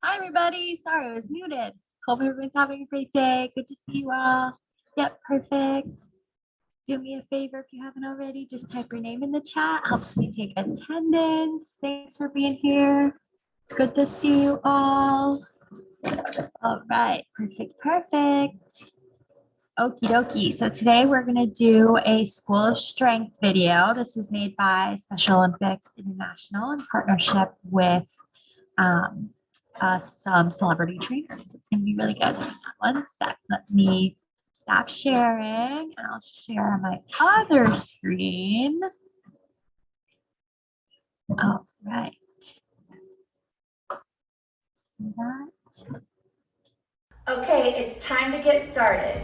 Hi, everybody. Sorry, I was muted. Hope everyone's having a great day. Good to see you all. Yep, perfect. Do me a favor if you haven't already, just type your name in the chat. Helps me take attendance. Thanks for being here. It's good to see you all. All right, perfect. Okie dokie. So today we're going to do a School of Strength video. This was made by Special Olympics International in partnership with some celebrity trainers. It's going to be really good. One sec. Let me stop sharing and I'll share on my other screen. All right. See that? Okay, it's time to get started.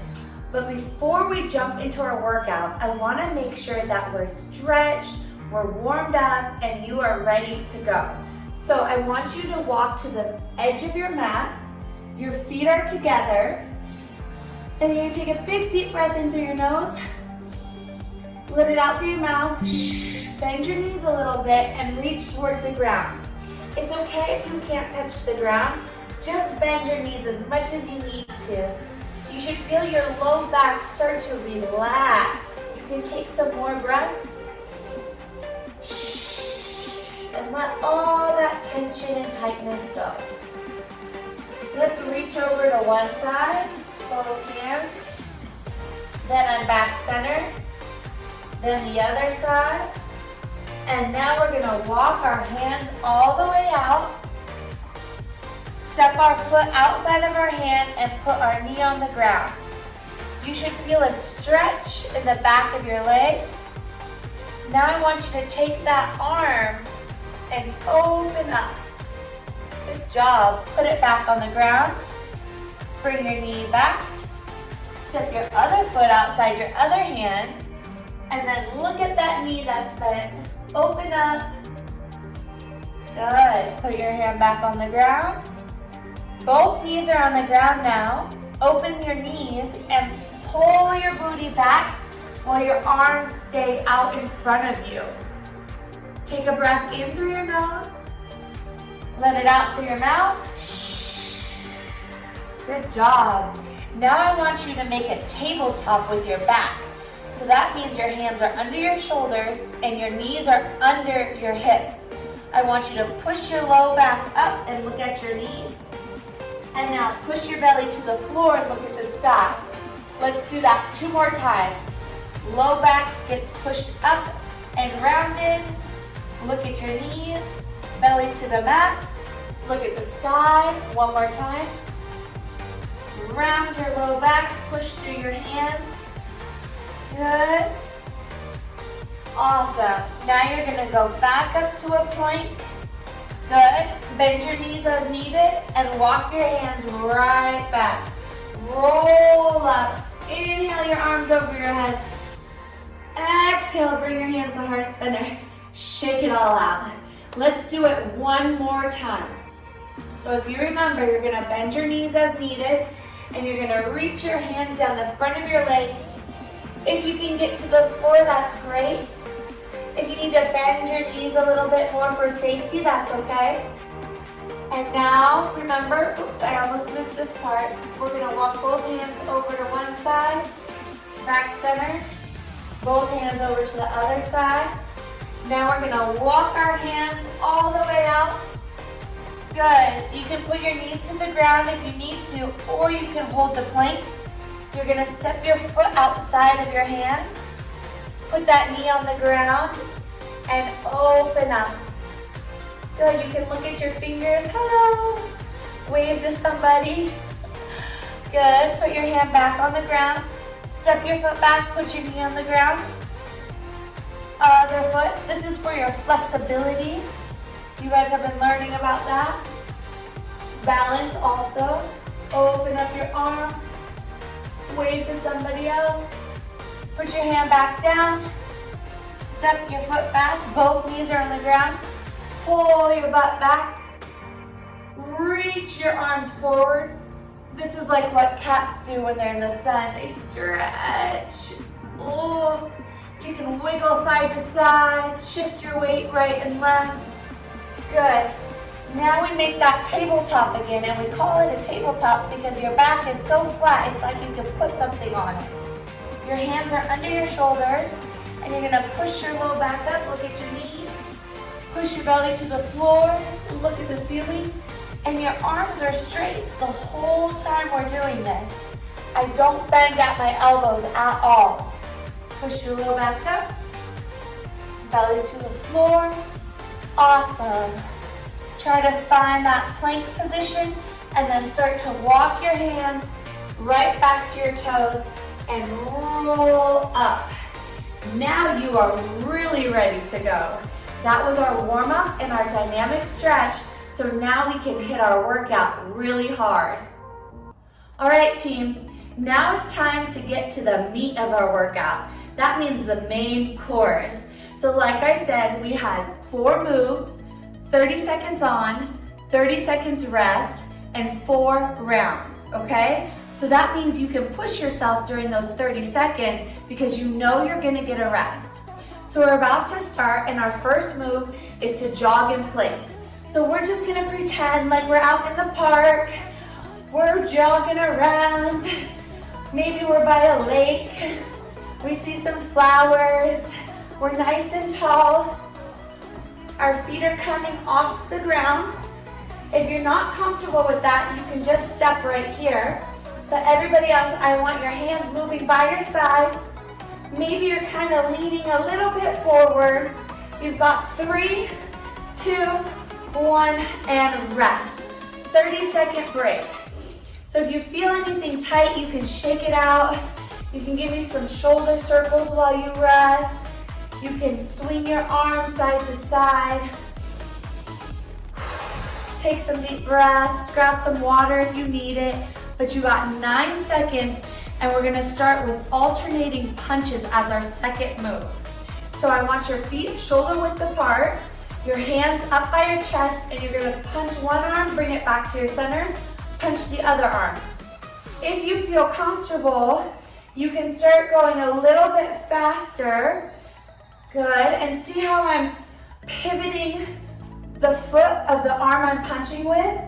But before we jump into our workout, I want to make sure that we're stretched, we're warmed up, and you are ready to go. So I want you to walk to the edge of your mat, your feet are together, and you're going to take a big deep breath in through your nose, let it out through your mouth, bend your knees a little bit, and reach towards the ground. It's okay if you can't touch the ground, just bend your knees as much as you need to. You should feel your low back start to relax. You can take some more breaths. And let all that tension and tightness go. Let's reach over to one side, both hands. Then I'm back center. Then the other side. And now we're gonna walk our hands all the way out. Step our foot outside of our hand and put our knee on the ground. You should feel a stretch in the back of your leg. Now I want you to take that arm and open up. Good job. Put it back on the ground. Bring your knee back. Step your other foot outside your other hand. And then look at that knee that's bent. Open up. Good. Put your hand back on the ground. Both knees are on the ground now. Open your knees and pull your booty back while your arms stay out in front of you. Take a breath in through your nose. Let it out through your mouth. Good job. Now I want you to make a tabletop with your back. So that means your hands are under your shoulders and your knees are under your hips. I want you to push your low back up and look at your knees. And now push your belly to the floor and look at the sky. Let's do that 2 more times. Low back gets pushed up and rounded. Look at your knees, belly to the mat. Look at the sky. 1 more time. Round your low back, push through your hands. Good. Awesome. Now you're gonna go back up to a plank. Good. Bend your knees as needed and walk your hands right back. Roll up. Inhale your arms over your head. Exhale, bring your hands to heart center. Shake it all out. Let's do it 1 more time. So if you remember, you're gonna bend your knees as needed and you're gonna reach your hands down the front of your legs. If you can get to the floor, that's great. If you need to bend your knees a little bit more for safety, that's okay. And now, remember, oops, I almost missed this part. We're gonna walk both hands over to one side, back center, both hands over to the other side. Now we're gonna walk our hands all the way out. Good. You can put your knees to the ground if you need to, or you can hold the plank. You're gonna step your foot outside of your hand. Put that knee on the ground and open up. Good, you can look at your fingers. Hello. Wave to somebody. Good, put your hand back on the ground. Step your foot back, put your knee on the ground. Other foot, this is for your flexibility. You guys have been learning about that. Balance also. Open up your arm. Wave to somebody else. Put your hand back down. Step your foot back. Both knees are on the ground. Pull your butt back. Reach your arms forward. This is like what cats do when they're in the sun. They stretch. Oh, you can wiggle side to side. Shift your weight right and left. Good. Now we make that tabletop again, and we call it a tabletop because your back is so flat, it's like you can put something on it. Your hands are under your shoulders, and you're gonna push your low back up, look at your knees, push your belly to the floor, look at the ceiling, and your arms are straight the whole time we're doing this. I don't bend at my elbows at all. Push your low back up, belly to the floor. Awesome. Try to find that plank position and then start to walk your hands right back to your toes and roll up. Now you are really ready to go. That was our warm up and our dynamic stretch, so now we can hit our workout really hard. All right, team, now it's time to get to the meat of our workout. That means the main course. So like I said, we had 4 moves, 30 seconds on, 30 seconds rest, and 4 rounds, okay? So that means you can push yourself during those 30 seconds because you know you're gonna get a rest. So we're about to start, and our first move is to jog in place. So we're just gonna pretend like we're out in the park, we're jogging around, maybe we're by a lake, we see some flowers, we're nice and tall, our feet are coming off the ground. If you're not comfortable with that, you can just step right here. But everybody else, I want your hands moving by your side. Maybe you're kind of leaning a little bit forward. You've got 3, 2, 1, and rest. 30-second break. So if you feel anything tight, you can shake it out. You can give me some shoulder circles while you rest. You can swing your arms side to side. Take some deep breaths, grab some water if you need it. But you got 9 seconds, and we're gonna start with alternating punches as our second move. So I want your feet shoulder width apart, your hands up by your chest, and you're gonna punch one arm, bring it back to your center, punch the other arm. If you feel comfortable, you can start going a little bit faster. Good, and see how I'm pivoting the foot of the arm I'm punching with?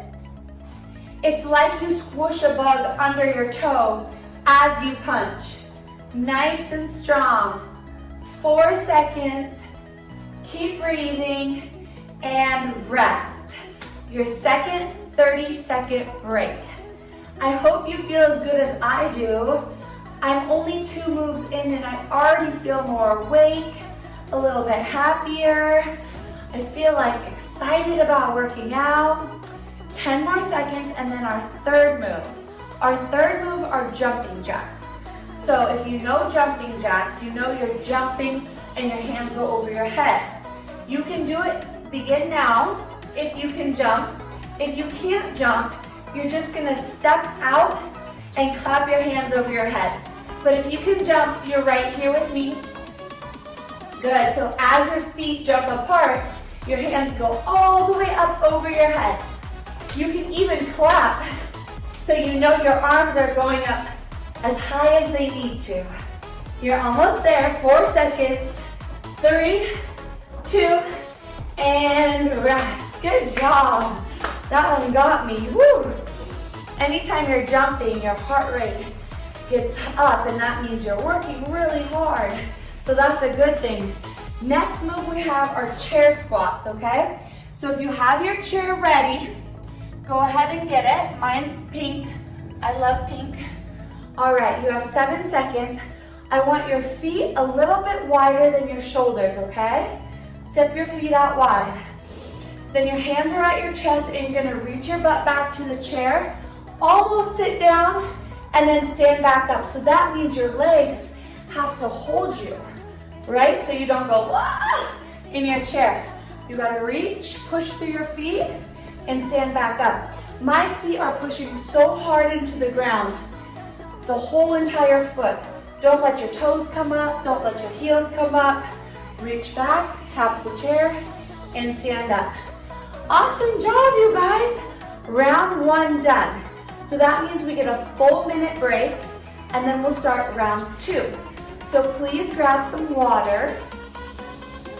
It's like you squish a bug under your toe as you punch. Nice and strong. 4 seconds. Keep breathing and rest. Your second 30-second break. I hope you feel as good as I do. I'm only 2 moves in and I already feel more awake, a little bit happier. I feel like excited about working out. 10 more seconds, and then our third move. Our third move are jumping jacks. So if you know jumping jacks, you know you're jumping and your hands go over your head. You can do it, begin now, if you can jump. If you can't jump, you're just gonna step out and clap your hands over your head. But if you can jump, you're right here with me. Good, so as your feet jump apart, your hands go all the way up over your head. You can even clap, so you know your arms are going up as high as they need to. You're almost there, 4 seconds. 3, 2, and rest. Good job. That one got me, woo. Anytime you're jumping, your heart rate gets up, and that means you're working really hard. So that's a good thing. Next move we have are chair squats, okay? So if you have your chair ready, go ahead and get it. Mine's pink. I love pink. All right, you have 7 seconds. I want your feet a little bit wider than your shoulders, okay? Step your feet out wide. Then your hands are at your chest and you're gonna reach your butt back to the chair, almost sit down, and then stand back up. So that means your legs have to hold you, right? So you don't go in your chair. You gotta reach, push through your feet, and stand back up. My feet are pushing so hard into the ground, the whole entire foot. Don't let your toes come up, don't let your heels come up. Reach back, tap the chair, and stand up. Awesome job, you guys. Round 1 done. So that means we get a full minute break, and then we'll start round 2. So please grab some water.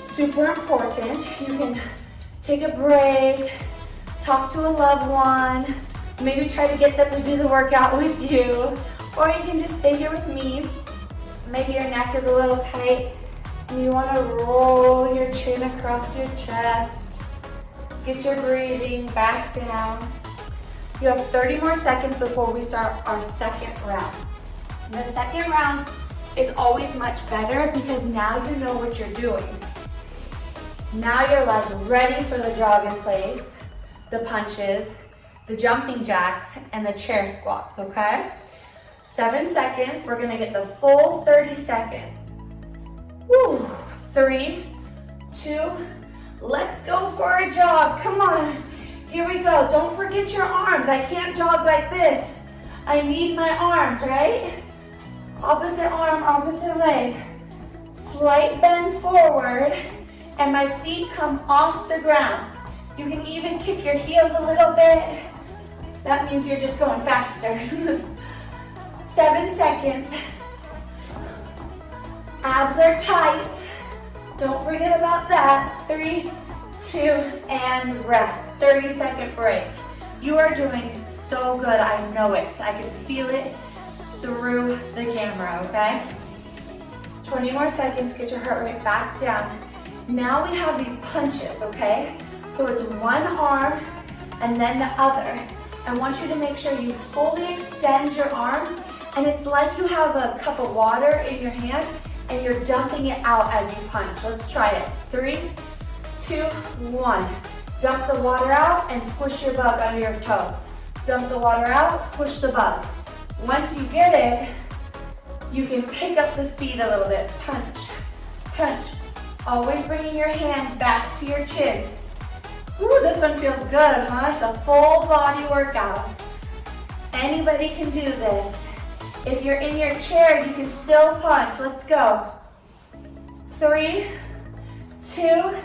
Super important. You can take a break, talk to a loved one, maybe try to get them to do the workout with you, or you can just stay here with me. Maybe your neck is a little tight and you want to roll your chin across your chest. Get your breathing back down. You have 30 more seconds before we start our second round. The second round is always much better because now you know what you're doing. Now you're like ready for the jog in place, the punches, the jumping jacks, and the chair squats, okay? 7 seconds, we're gonna get the full 30 seconds. Woo, 3, 2, let's go for a jog, come on. Here we go, don't forget your arms. I can't jog like this. I need my arms, right? Opposite arm, opposite leg. Slight bend forward, and my feet come off the ground. You can even kick your heels a little bit. That means you're just going faster. 7 seconds. Abs are tight. Don't forget about that. 3, 2, and rest. 30-second break. You are doing so good, I know it. I can feel it through the camera, okay? 20 more seconds, get your heart rate back down. Now we have these punches, okay? So it's one arm and then the other. I want you to make sure you fully extend your arm, and it's like you have a cup of water in your hand and you're dumping it out as you punch. Let's try it. 3, 2, 1. Dump the water out and squish your bug under your toe. Dump the water out, squish the bug. Once you get it, you can pick up the speed a little bit. Punch, punch. Always bringing your hand back to your chin. Ooh, this one feels good, huh? It's a full body workout. Anybody can do this. If you're in your chair, you can still punch. Let's go. 3, 2,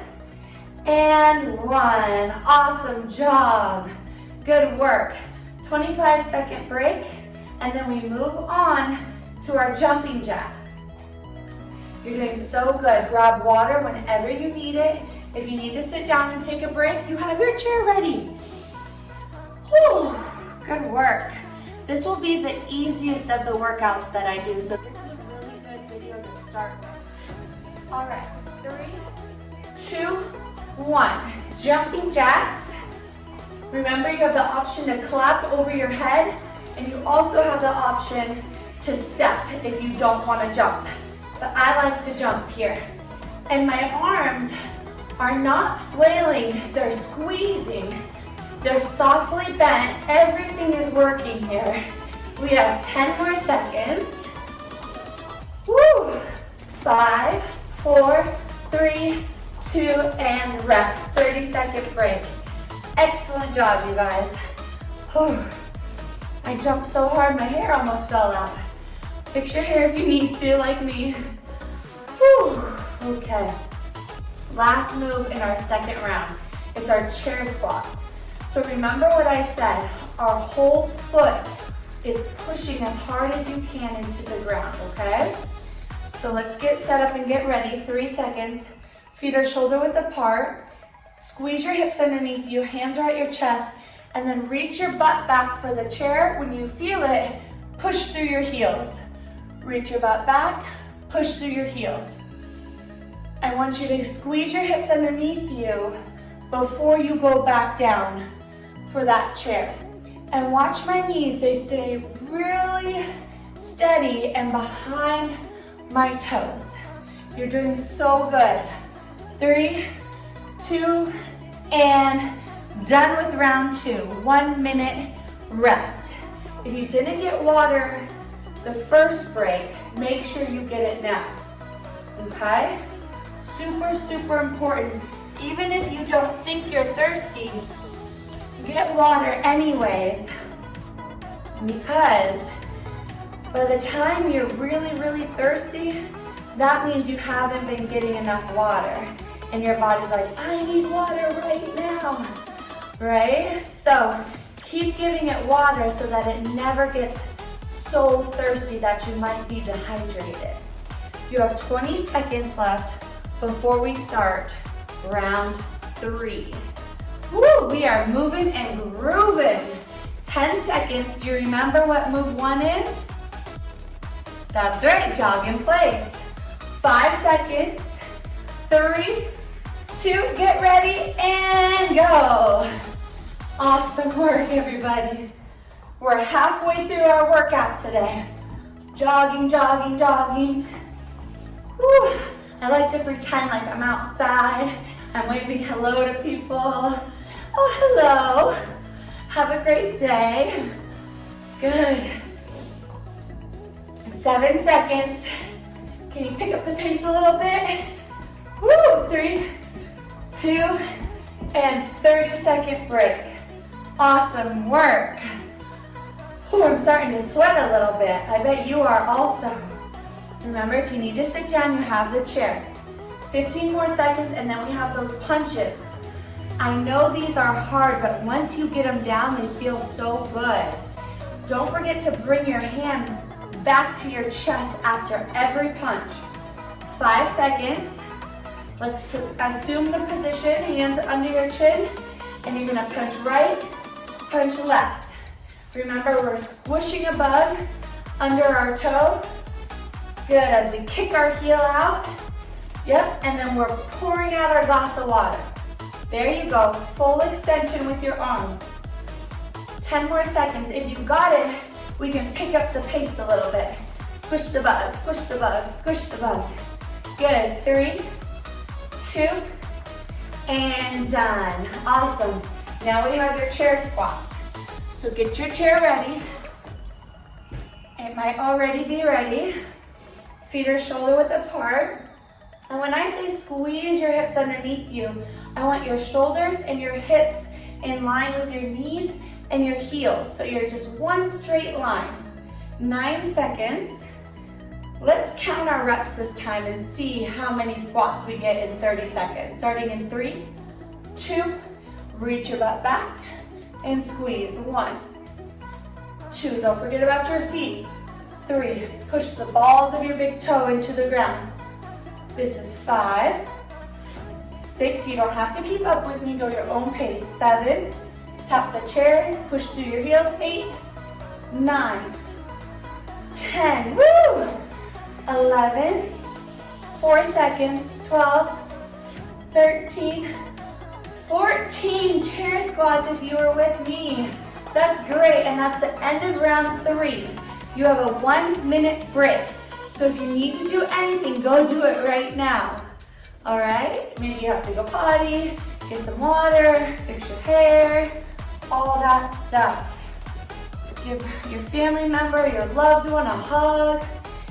and 1. Awesome job. Good work. 25-second break, and then we move on to our jumping jacks. You're doing so good. Grab water whenever you need it. If you need to sit down and take a break, you have your chair ready. Whew, good work. This will be the easiest of the workouts that I do, so this is a really good video to start with. All right, 3, 2, 1. Jumping jacks. Remember, you have the option to clap over your head, and you also have the option to step if you don't want to jump. But I like to jump here. And my arms are not flailing, they're squeezing. They're softly bent. Everything is working here. We have 10 more seconds. Woo! 5, 4, 3, 2, and rest. 30-second break. Excellent job, you guys. Whew. I jumped so hard, my hair almost fell out. Fix your hair if you need to, like me. Whew. Okay. Last move in our second round. It's our chair squats. So remember what I said, our whole foot is pushing as hard as you can into the ground, okay? So let's get set up and get ready. 3 seconds. Feet are shoulder width apart. Squeeze your hips underneath you, hands are at your chest, and then reach your butt back for the chair. When you feel it, push through your heels. Reach your butt back, push through your heels. I want you to squeeze your hips underneath you before you go back down for that chair. And watch my knees, they stay really steady and behind my toes. You're doing so good. 3, 2, and done with round 2. 1 minute rest. If you didn't get water the first break, make sure you get it now, okay? Super, super important. Even if you don't think you're thirsty, get water anyways, because by the time you're really, really thirsty, that means you haven't been getting enough water. And your body's like, I need water right now, right? So keep giving it water so that it never gets so thirsty that you might be dehydrated. You have 20 seconds left before we start round 3. Woo, we are moving and grooving. 10 seconds. Do you remember what move 1 is? That's right, jog in place. 5 seconds. 3, 2, get ready and go. Awesome work, everybody. We're halfway through our workout today. Jogging, jogging, jogging. Whew. I like to pretend like I'm outside. I'm waving hello to people. Oh, hello. Have a great day. Good. 7 seconds. Can you pick up the pace a little bit? Woo, 3, 2, and 30-second break. Awesome work. Ooh, I'm starting to sweat a little bit. I bet you are also. Remember, if you need to sit down, you have the chair. 15 more seconds, and then we have those punches. I know these are hard, but once you get them down, they feel so good. Don't forget to bring your hand back to your chest after every punch. 5 seconds. Let's assume the position, hands under your chin, and you're gonna punch right, punch left. Remember, we're squishing a bug under our toe. Good, as we kick our heel out. Yep, and then we're pouring out our glass of water. There you go, full extension with your arm. 10 more seconds. If you got it, we can pick up the pace a little bit. Squish the bug, squish the bug, squish the bug. Good, 3, 2, and done. Awesome. Now we have your chair squats. So get your chair ready. It might already be ready. Feet are shoulder width apart. And when I say squeeze your hips underneath you, I want your shoulders and your hips in line with your knees and your heels. So you're just one straight line. 9 seconds. Let's count our reps this time and see how many squats we get in 30 seconds. Starting in 3, 2, reach your butt back and squeeze. 1, 2, don't forget about your feet. 3, push the balls of your big toe into the ground. This is 5, 6, you don't have to keep up with me, go your own pace. 7, tap the chair, push through your heels. 8, 9, 10, woo! 11, 4 seconds, 12, 13, 14 chair squats if you were with me. That's great, and that's the end of round 3. You have a 1-minute break. So if you need to do anything, go do it right now. All right? Maybe you have to go potty, get some water, fix your hair, all that stuff. Give your family member, your loved one a hug,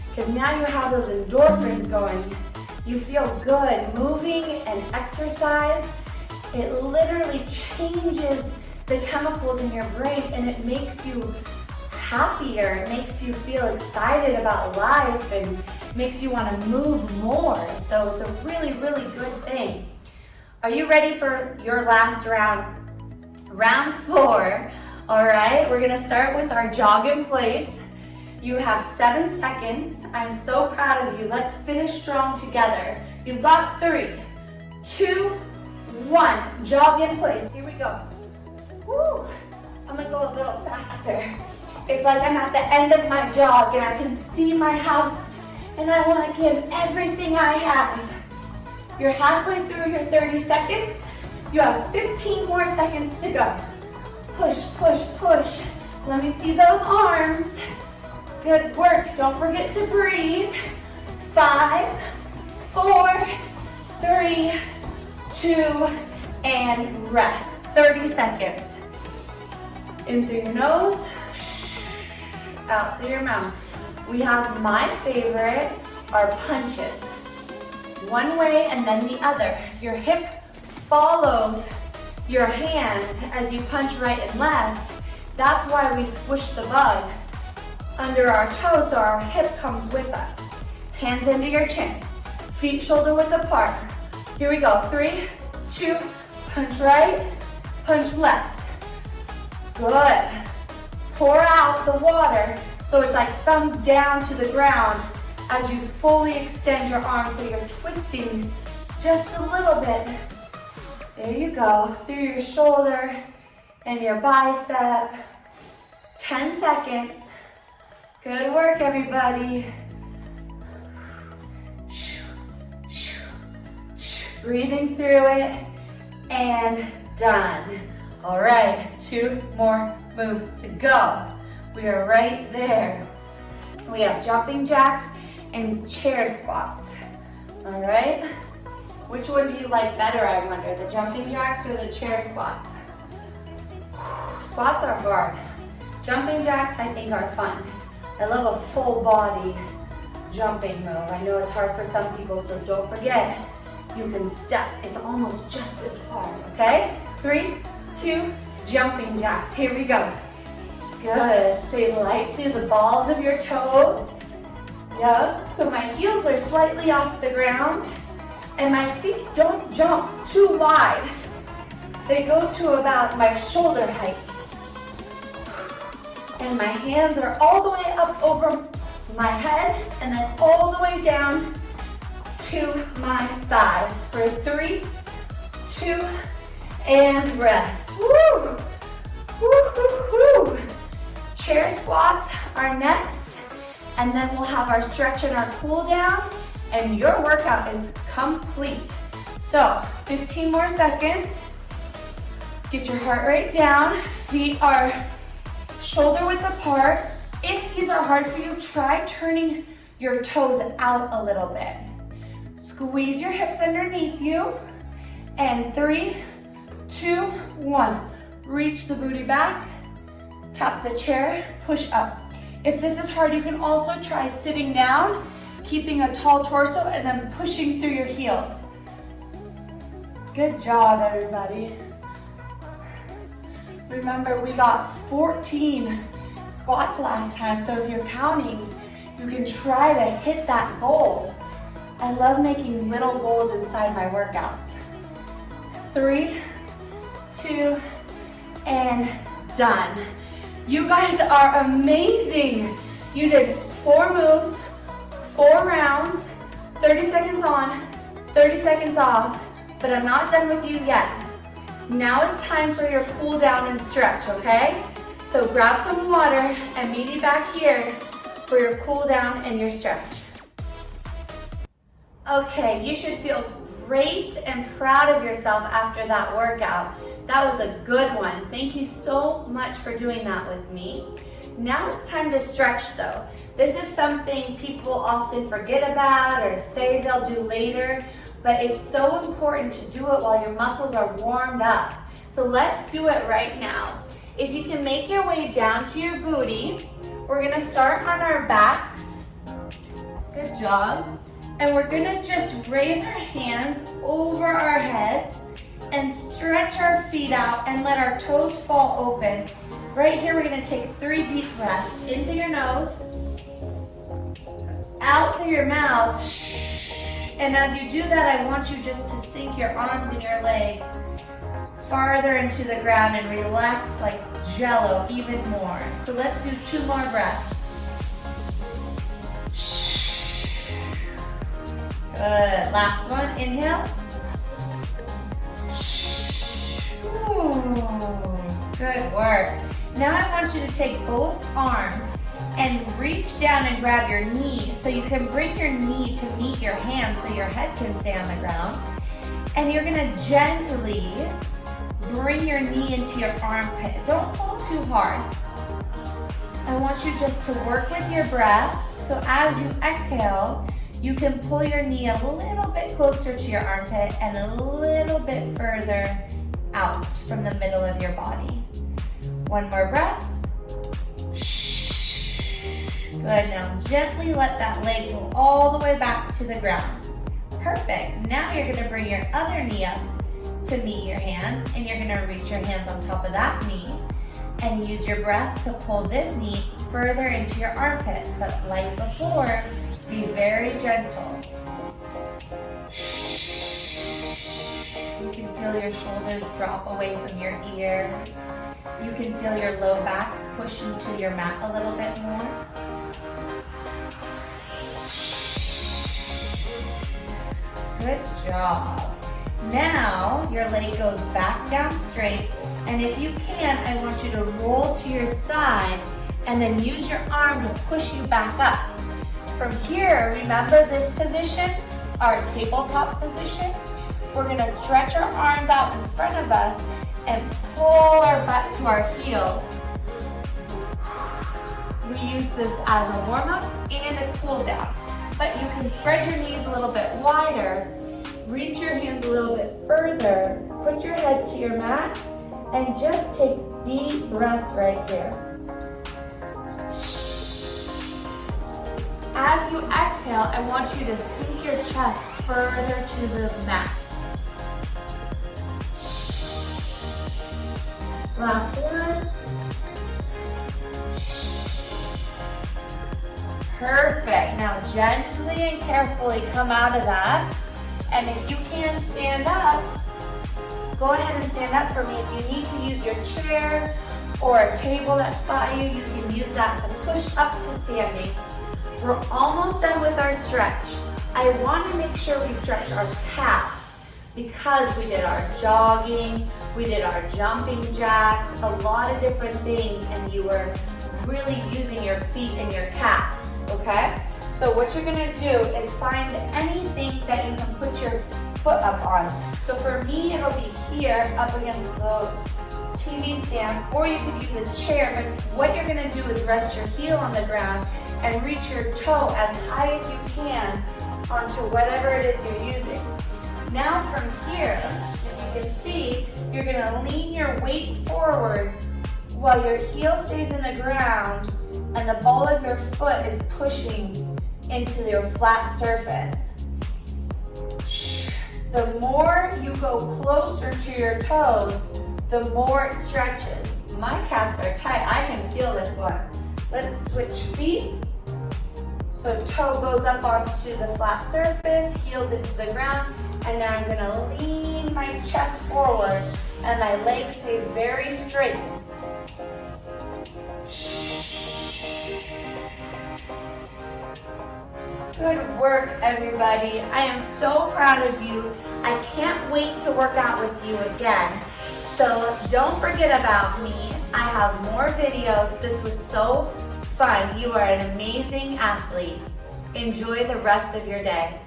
because now you have those endorphins going. You feel good. Moving and exercise, it literally changes the chemicals in your brain and it makes you happier. It makes you feel excited about life and makes you want to move more. So it's a really, really good thing. Are you ready for your last round? Round 4. All right, we're gonna start with our jog in place. You have 7 seconds. I'm so proud of you. Let's finish strong together. You've got 3, 2, 1. Jog in place. Here we go. Woo. I'm gonna go a little faster. It's like I'm at the end of my jog and I can see my house and I want to give everything I have. You're halfway through your 30 seconds. You have 15 more seconds to go. Push, push, push. Let me see those arms. Good work. Don't forget to breathe. 5, 4, 3, 2, and rest. 30 seconds. In through your nose, out through your mouth. We have my favorite are punches. One way and then the other. Your hip follows your hands as you punch right and left. That's why we squish the bug under our toes so our hip comes with us. Hands under your chin. Feet shoulder width apart. Here we go. 3, 2, punch right, punch left. Good. Pour out the water so it's like thumbs down to the ground as you fully extend your arms so you're twisting just a little bit. There you go, through your shoulder and your bicep. 10 seconds. Good work, everybody. Breathing through it, and done. All right, 2 more moves to go. We are right there. We have jumping jacks and chair squats. All right, which one do you like better, I wonder, the jumping jacks or the chair squats? Squats are hard. Jumping jacks, I think, are fun. I love a full body jumping move. I know it's hard for some people, so don't forget, you can step. It's almost just as hard, okay? 3, 2, jumping jacks. Here we go. Good. Stay light through the balls of your toes. Yep. So my heels are slightly off the ground, and my feet don't jump too wide. They go to about my shoulder height. And my hands are all the way up over my head and then all the way down to my thighs for 3, 2, and rest. Woo! Woo, woo, woo. Chair squats are next, and then we'll have our stretch and our cool down, and your workout is complete. So 15 more seconds. Get your heart rate down. Feet are shoulder width apart. If these are hard for you, try turning your toes out a little bit. Squeeze your hips underneath you. And 3, 2, 1. Reach the booty back. Tap the chair, push up. If this is hard, you can also try sitting down, keeping a tall torso, and then pushing through your heels. Good job, everybody. Remember, we got 14 squats last time, so if you're counting, you can try to hit that goal. I love making little goals inside my workouts. 3, 2, and done. You guys are amazing. You did 4 moves, 4 rounds, 30 seconds on, 30 seconds off, but I'm not done with you yet. Now it's time for your cool down and stretch, okay? So grab some water and meet me back here for your cool down and your stretch. Okay, you should feel great and proud of yourself after that workout. That was a good one. Thank you so much for doing that with me. Now it's time to stretch though. This is something people often forget about or say they'll do later, but it's so important to do it while your muscles are warmed up. So let's do it right now. If you can make your way down to your booty, we're gonna start on our backs. Good job. And we're gonna just raise our hands over our heads and stretch our feet out and let our toes fall open. Right here, we're gonna take 3 deep breaths. In through your nose, out through your mouth. And as you do that, I want you just to sink your arms and your legs farther into the ground and relax like jello even more. So let's do 2 more breaths. Good, last one, inhale. Ooh, good work. Now I want you to take both arms and reach down and grab your knee. So you can bring your knee to meet your hand so your head can stay on the ground. And you're gonna gently bring your knee into your armpit. Don't pull too hard. I want you just to work with your breath. So as you exhale, you can pull your knee a little bit closer to your armpit and a little bit further out from the middle of your body. 1 more breath. Good, now gently let that leg go all the way back to the ground. Perfect, now you're gonna bring your other knee up to meet your hands, and you're gonna reach your hands on top of that knee and use your breath to pull this knee further into your armpit. But like before, be very gentle. You can feel your shoulders drop away from your ears. You can feel your low back push into your mat a little bit more. Good job. Now your leg goes back down straight, and if you can, I want you to roll to your side and then use your arm to push you back up. From here, remember this position, our tabletop position. We're gonna stretch our arms out in front of us and pull our butt to our heels. We use this as a warm-up and a cool down, but you can spread your knees a little bit wider, reach your hands a little bit further, put your head to your mat, and just take deep breaths right here. As you exhale, I want you to sink your chest further to the mat. Last one. Perfect. Now gently and carefully come out of that. And if you can stand up, go ahead and stand up for me. If you need to use your chair or a table that's by you, you can use that to push up to standing. We're almost done with our stretch. I want to make sure we stretch our calves because we did our jogging, we did our jumping jacks, a lot of different things, and you were really using your feet and your calves, okay? So what you're gonna do is find anything that you can put your foot up on. So for me, it'll be here up against the TV stand, or you could use a chair, but what you're gonna do is rest your heel on the ground and reach your toe as high as you can onto whatever it is you're using. Now from here, if you can see, you're gonna lean your weight forward while your heel stays in the ground and the ball of your foot is pushing into your flat surface. The more you go closer to your toes, the more it stretches. My calves are tight, I can feel this one. Let's switch feet. So toe goes up onto the flat surface, heels into the ground, and now I'm gonna lean my chest forward and my leg stays very straight. Good work, everybody. I am so proud of you. I can't wait to work out with you again. So don't forget about me. I have more videos. This was so fun. You are an amazing athlete. Enjoy the rest of your day.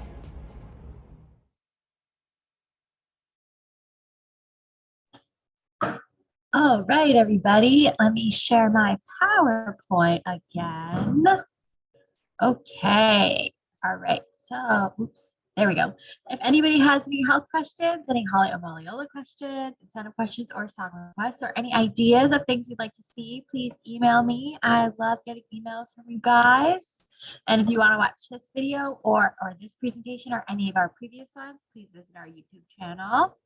All right, everybody, let me share my PowerPoint again. Okay, all right, so, oops, there we go. If anybody has any health questions, any Holly Amaliola questions, incentive questions, or song requests, or any ideas of things you'd like to see, please email me. I love getting emails from you guys. And if you want to watch this video or this presentation or any of our previous ones, please visit our YouTube channel.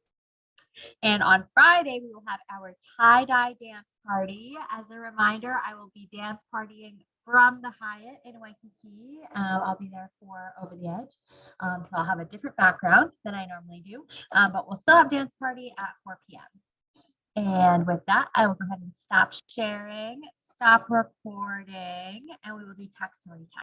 And on Friday, we will have our tie-dye dance party. As a reminder, I will be dance partying from the Hyatt in Waikiki. I'll be there for Over the Edge. So I'll have a different background than I normally do, but we'll still have dance party at 4 p.m. And with that, I will go ahead and stop sharing, stop recording, and we will do text story time.